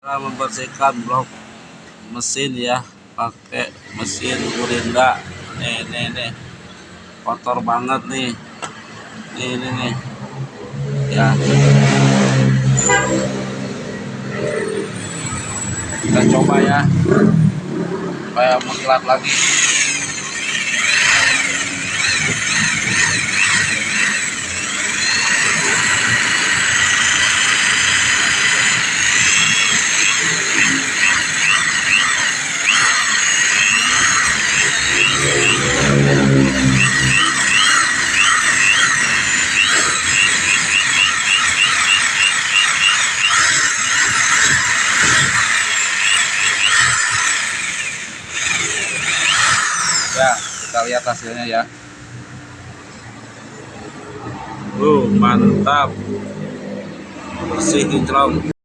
Cara membersihkan blok mesin ya, pakai mesin Gurinda. Nih kotor banget nih. Ini nih ya, kita coba ya supaya mengkilat lagi. Ya, kita lihat hasilnya ya. Mantap, bersih kinclong.